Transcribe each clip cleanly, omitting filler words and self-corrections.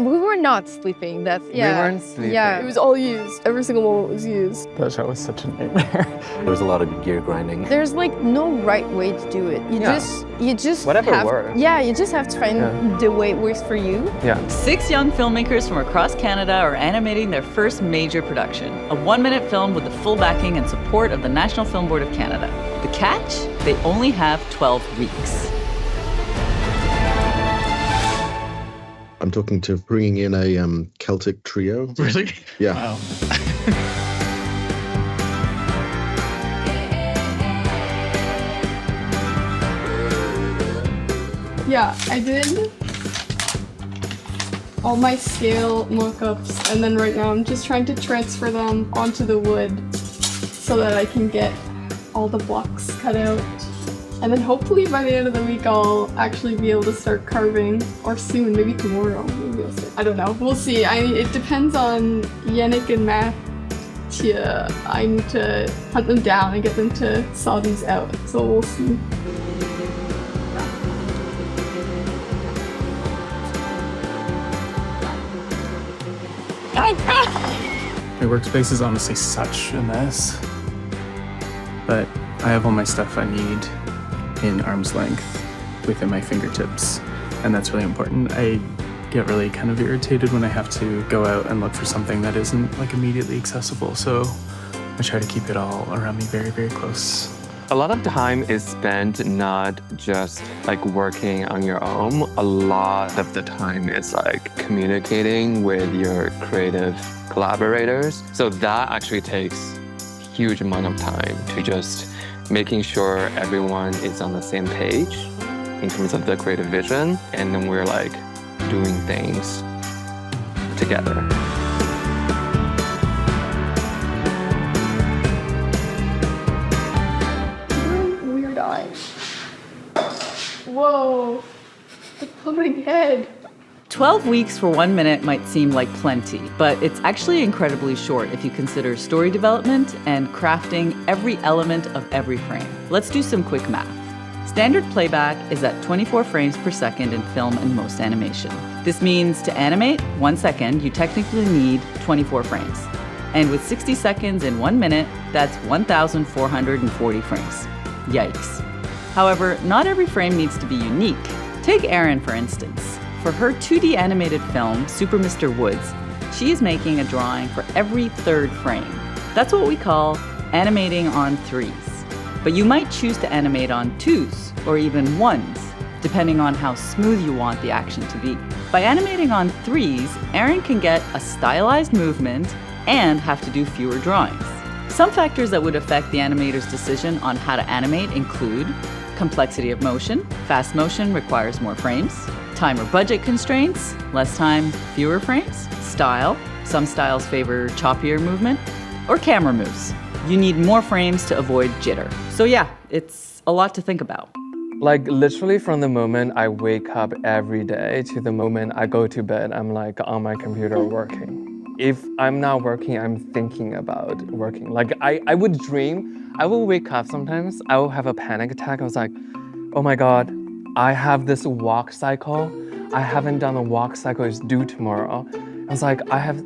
We were not sleeping. That's yeah. We weren't sleeping. Yeah. It was all used. Every single moment was used. That show was such a nightmare. There was a lot of gear grinding. There's like no right way to do it. You just Whatever have, works. Yeah, you just have to find the way it works for you. Yeah. 6 young filmmakers from across Canada are animating their first major production, a 1-minute film with the full backing and support of the National Film Board of Canada. The catch? They only have 12 weeks. I'm talking to bringing in a Celtic trio. Really? Yeah. Wow. Yeah, I did all my scale mockups, and then right now I'm just trying to transfer them onto the wood so that I can get all the blocks cut out. And then hopefully by the end of the week I'll actually be able to start carving, or soon, maybe tomorrow. Maybe I'll start. I don't know. We'll see. It depends on Yannick and Matt. I need to hunt them down and get them to saw these out. So we'll see. My workspace is honestly such a mess. But I have all my stuff I need in arm's length within my fingertips, and that's really important. I get really kind of irritated when I have to go out and look for something that isn't like immediately accessible, so I try to keep it all around me very, very close. A lot of time is spent not just like working on your own. A lot of the time is like communicating with your creative collaborators. So that actually takes a huge amount of time to just making sure everyone is on the same page in terms of the creative vision, and then we're like doing things together. Weird eyes. Whoa, the floating head. 12 weeks for 1 minute might seem like plenty, but it's actually incredibly short if you consider story development and crafting every element of every frame. Let's do some quick math. Standard playback is at 24 frames per second in film and most animation. This means to animate 1 second, you technically need 24 frames. And with 60 seconds in 1 minute, that's 1,440 frames. Yikes. However, not every frame needs to be unique. Take Aerin, for instance. For her 2D animated film, Super Mr. Woods, she is making a drawing for every third frame. That's what we call animating on threes. But you might choose to animate on twos or even ones, depending on how smooth you want the action to be. By animating on threes, Aerin can get a stylized movement and have to do fewer drawings. Some factors that would affect the animator's decision on how to animate include complexity of motion. Fast motion requires more frames. Time or budget constraints, less time, fewer frames. Style, some styles favor choppier movement. Or camera moves. You need more frames to avoid jitter. So yeah, it's a lot to think about. Like literally from the moment I wake up every day to the moment I go to bed, I'm like on my computer working. If I'm not working, I'm thinking about working. Like I would dream, I will wake up sometimes, I will have a panic attack. I was like, oh my God, I have this walk cycle. I haven't done a walk cycle, it's due tomorrow. I was like, I have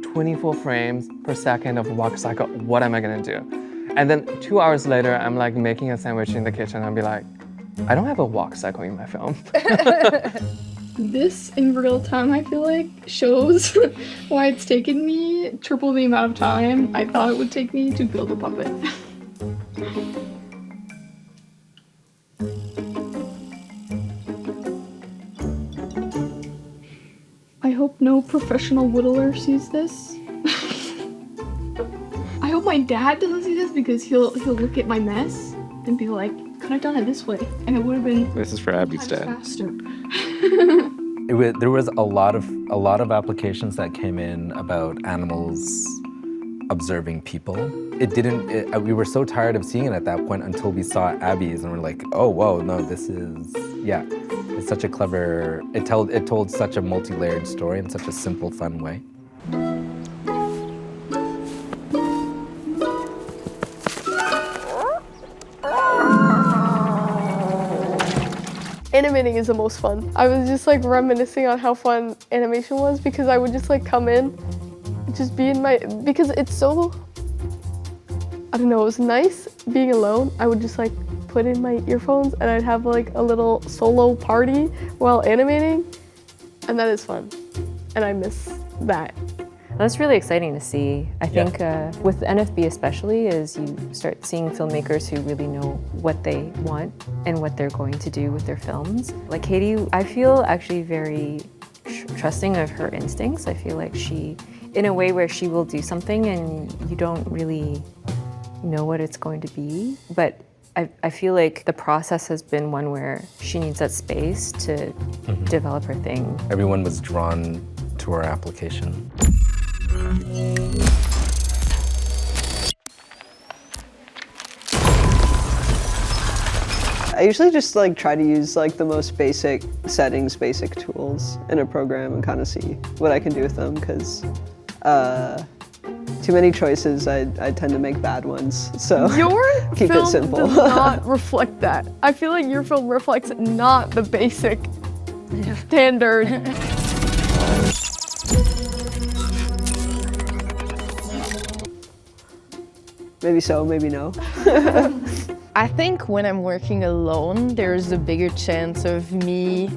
24 frames per second of walk cycle. What am I gonna do? And then 2 hours later, I'm like making a sandwich in the kitchen. I'll be like, I don't have a walk cycle in my film. This in real time, I feel like, shows why it's taken me triple the amount of time I thought it would take me to build a puppet. I hope no professional whittler sees this. I hope my dad doesn't see this because he'll look at my mess and be like, could I have done it this way? And it would have been This is for Abby's dad. faster. There was a lot of applications that came in about animals observing people. We were so tired of seeing it at that point until we saw Abbey's and we're like, oh, whoa, no, this is, yeah. It's such a clever, it told such a multi-layered story in such a simple, fun way. Animating is the most fun. I was just like reminiscing on how fun animation was because I would just like come in, just be in my, because it's so, I don't know, it was nice being alone. I would just like put in my earphones and I'd have like a little solo party while animating, and that is fun. And I miss that. That's really exciting to see. I think with NFB especially, is you start seeing filmmakers who really know what they want and what they're going to do with their films. Like Katie, I feel actually very trusting of her instincts. I feel like she, in a way where she will do something and you don't really know what it's going to be, but I feel like the process has been one where she needs that space to develop her thing. Everyone was drawn to our application. I usually just like try to use like the most basic settings, basic tools in a program and kind of see what I can do with them, because too many choices, I tend to make bad ones. So Your keep film it simple. does not reflect that. I feel like your film reflects not the basic standard. Maybe so, maybe no. I think when I'm working alone, there's a bigger chance of me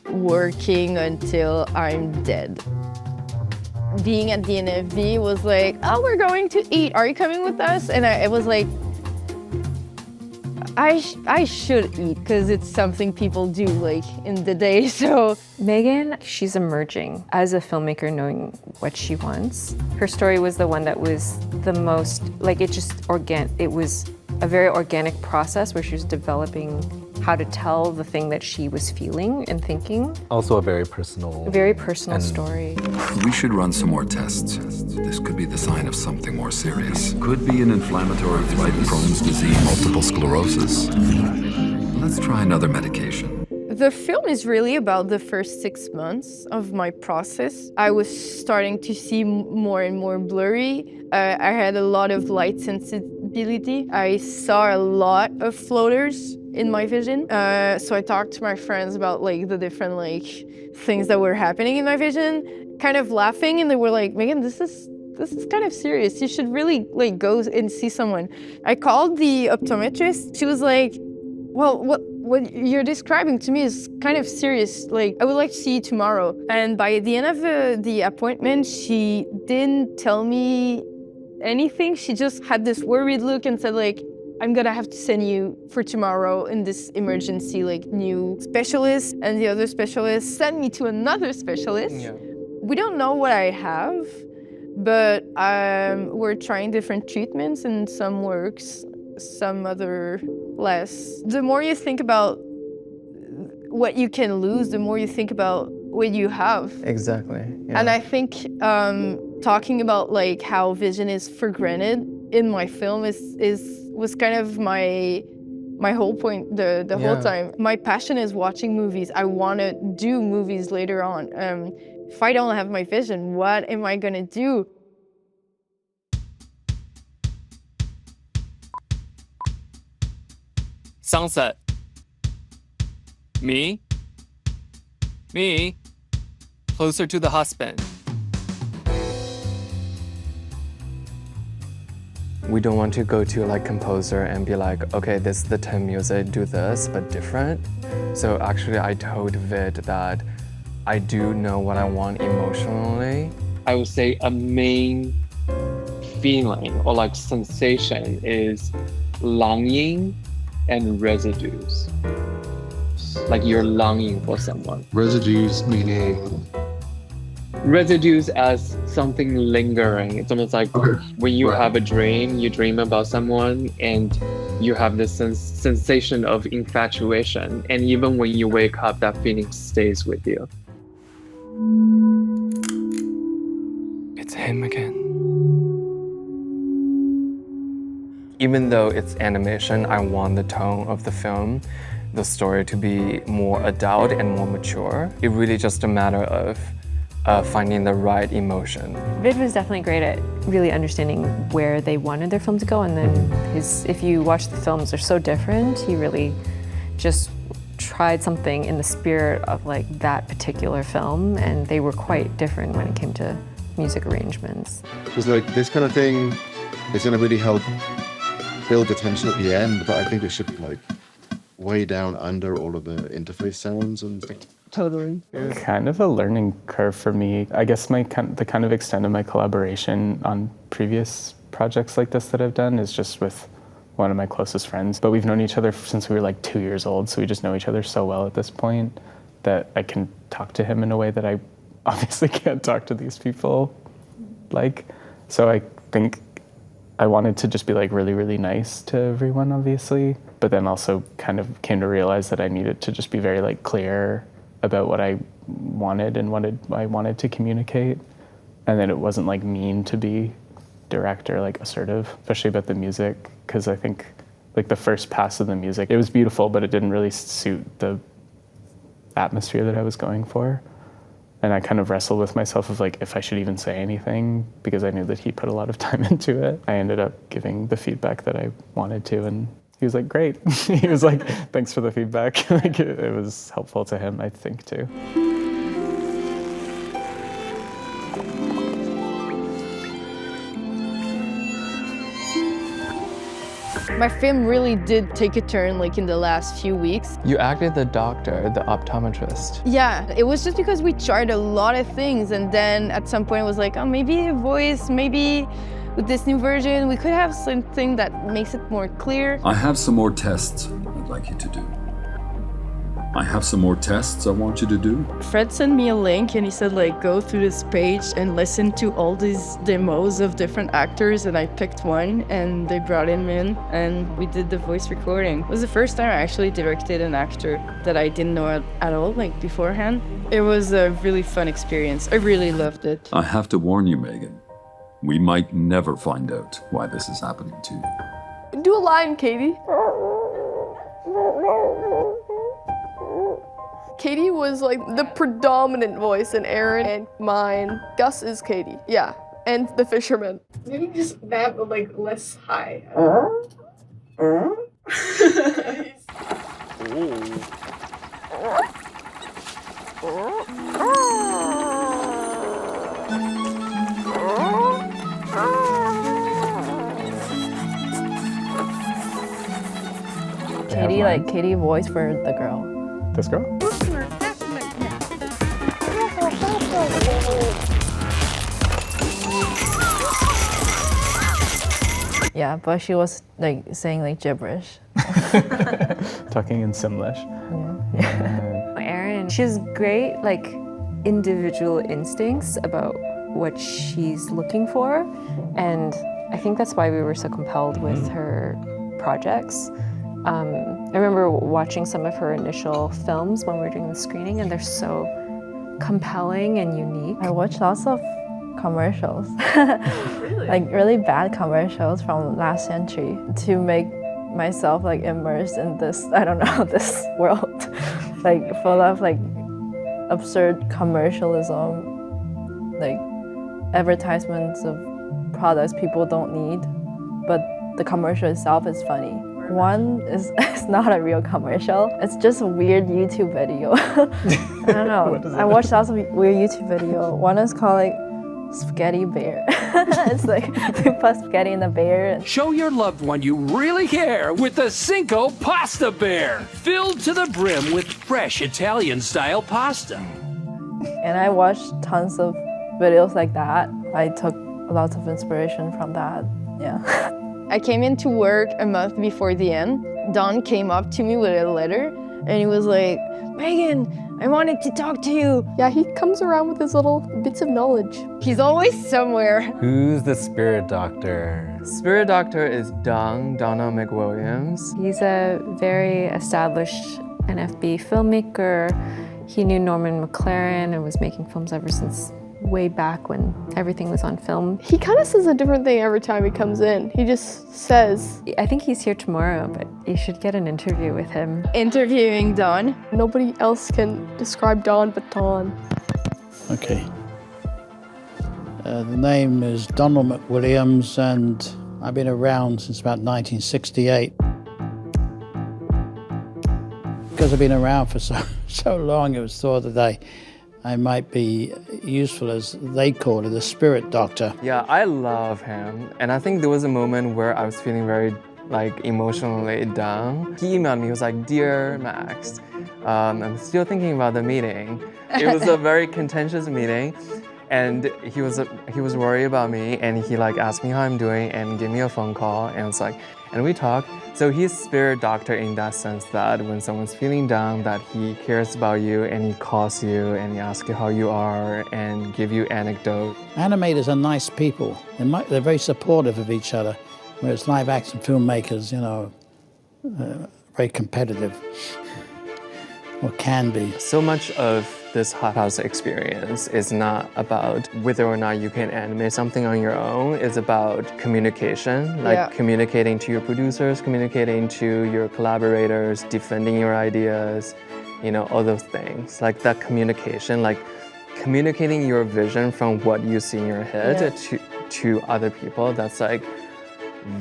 working until I'm dead. Being at the NFB was like, oh, we're going to eat. Are you coming with us? And it was like, I should eat because it's something people do like in the day. So Mégan, she's emerging as a filmmaker, knowing what she wants. Her story was the one that was the most, like it was a very organic process where she was developing how to tell the thing that she was feeling and thinking. Also a very personal story. We should run some more tests. This could be the sign of something more serious. Could be an inflammatory arthritis, Crohn's disease, multiple sclerosis. Let's try another medication. the film is really about the first 6 months of my process. I was starting to see more and more blurry. I had a lot of light sensibility. I saw a lot of floaters in my vision. So I talked to my friends about like the different like things that were happening in my vision, kind of laughing, and they were like, Megan, this is kind of serious. You should really like go and see someone. I called the optometrist. She was like, well, what you're describing to me is kind of serious. Like, I would like to see you tomorrow. And by the end of the appointment, she didn't tell me anything. She just had this worried look and said like, I'm gonna have to send you for tomorrow in this emergency, like new specialist. And the other specialist sent me to another specialist. Yeah. We don't know what I have, but we're trying different treatments and some works, some other less. The more you think about what you can lose, the more you think about what you have. Exactly. Yeah. And I think talking about like how vision is for granted in my film was kind of my whole point the whole time. My passion is watching movies. I want to do movies later on. If I don't have my vision, what am I gonna do? Sunset. Me? Closer to the husband. We don't want to go to like composer and be like, okay, this is the 10 music, do this, but different. So actually I told Vid that I do know what I want emotionally. I would say a main feeling or like sensation is longing and residues. Like you're longing for someone. Residues meaning? Residues as something lingering. It's almost like when you have a dream, you dream about someone and you have this sensation of infatuation. And even when you wake up, that feeling stays with you. It's him again. Even though it's animation, I want the tone of the film, the story to be more adult and more mature. It really just a matter of finding the right emotion. Vid was definitely great at really understanding where they wanted their film to go, and then if you watch the films, they're so different. He really just tried something in the spirit of like that particular film, and they were quite different when it came to music arrangements. Because like this kind of thing is going to really help build the tension at the end, but I think it should be like way down under all of the interface sounds and things. Totally. It was kind of a learning curve for me. I guess the kind of extent of my collaboration on previous projects like this that I've done is just with one of my closest friends. But we've known each other since we were like 2 years old, so we just know each other so well at this point that I can talk to him in a way that I obviously can't talk to these people like. So I think I wanted to just be like really, really nice to everyone, obviously, but then also kind of came to realize that I needed to just be very like clear about what I wanted and what I wanted to communicate. And then it wasn't like mean to be direct or like assertive, especially about the music, because I think like the first pass of the music, it was beautiful, but it didn't really suit the atmosphere that I was going for. And I kind of wrestled with myself of like if I should even say anything, because I knew that he put a lot of time into it. I ended up giving the feedback that I wanted to, and he was like, great. He was like, thanks for the feedback. Like it was helpful to him, I think, too. My film really did take a turn like in the last few weeks. You acted the doctor, the optometrist. Yeah, it was just because we tried a lot of things, and then at some point it was like, oh, maybe a voice, maybe with this new version we could have something that makes it more clear. I have some more tests I'd like you to do. I have some more tests I want you to do. Fred sent me a link and he said like go through this page and listen to all these demos of different actors, and I picked one and they brought him in and we did the voice recording. It was the first time I actually directed an actor that I didn't know at all like beforehand. It was a really fun experience. I really loved it. I have to warn you, Megan. We might never find out why this is happening to you. Do a line, Katie. Katie was like the predominant voice in Aerin and mine. Gus is Katie, yeah, and the fisherman. Maybe just that, but like less high. Katie voice for the girl. This girl? Yeah, but she was like saying like gibberish. Talking in Simlish. Yeah. Aerin, she's great, like individual instincts about what she's looking for, and I think that's why we were so compelled with her projects. I remember watching some of her initial films when we were doing the screening, and they're so compelling and unique. I watched lots of commercials, really? Like really bad commercials from last century to make myself like immersed in this, I don't know, this world, like full of like absurd commercialism, like advertisements of products people don't need, but the commercial itself is funny. One is it's not a real commercial. It's just a weird YouTube video. I don't know. I watched lots of weird YouTube video. One is called like Spaghetti Bear. It's like they put spaghetti in the bear. Show your loved one you really care with the Cinco Pasta Bear, filled to the brim with fresh Italian-style pasta. And I watched tons of videos like that. I took lots of inspiration from that. Yeah. I came into work a month before the end. Don came up to me with a letter and he was like, Megan, I wanted to talk to you. Yeah, he comes around with his little bits of knowledge. He's always somewhere. Who's the spirit doctor? Spirit doctor is Donald McWilliams. He's a very established NFB filmmaker. He knew Norman McLaren and was making films ever since way back when everything was on film. He kind of says a different thing every time he comes in. He just says. I think he's here tomorrow, but you should get an interview with him. Interviewing Don. Nobody else can describe Don but Don. Okay. The name is Donald McWilliams, and I've been around since about 1968. Because I've been around for so long, it was thought that I might be useful, as they call it, a spirit doctor. Yeah, I love him. And I think there was a moment where I was feeling very emotionally down. He emailed me, he was like, "Dear Max, I'm still thinking about the meeting." It was a very contentious meeting. And he was worried about me, and he asked me how I'm doing and gave me a phone call, and it's and we talked. So he's spirit doctor in that sense that when someone's feeling down, that he cares about you and he calls you and he asks you how you are and give you anecdote. Animators are nice people. They're very supportive of each other, whereas live action filmmakers, very competitive, or can be. So much of this hothouse experience is not about whether or not you can animate something on your own. It's about communication, communicating to your producers, communicating to your collaborators, defending your ideas, all those things. That communication, communicating your vision from what you see in your head to other people. That's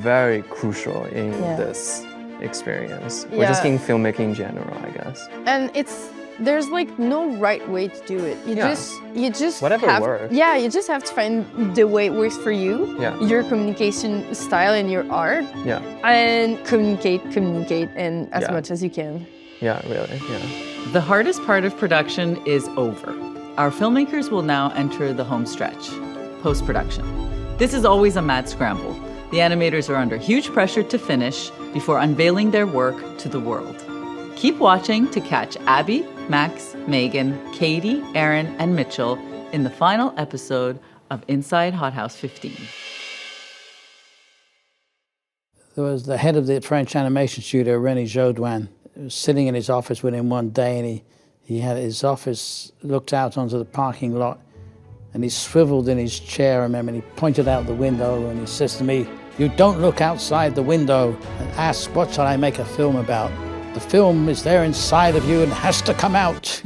very crucial in this experience. Or just in filmmaking in general, I guess. And there's no right way to do it. You just whatever works. Yeah, you just have to find the way it works for you. Yeah. Your communication style and your art. Yeah. And communicate and as much as you can. Yeah, really. Yeah. The hardest part of production is over. Our filmmakers will now enter the home stretch, post-production. This is always a mad scramble. The animators are under huge pressure to finish before unveiling their work to the world. Keep watching to catch Abbey, Max, Mégan, Katie, Aerin, and Mitchell in the final episode of Inside Hothouse 15. There was the head of the French animation studio, René Jaudoin, was sitting in his office with him one day, and he had his office looked out onto the parking lot, and he swiveled in his chair, I remember, and he pointed out the window, and he says to me, "You don't look outside the window and ask, what shall I make a film about? The film is there inside of you and has to come out."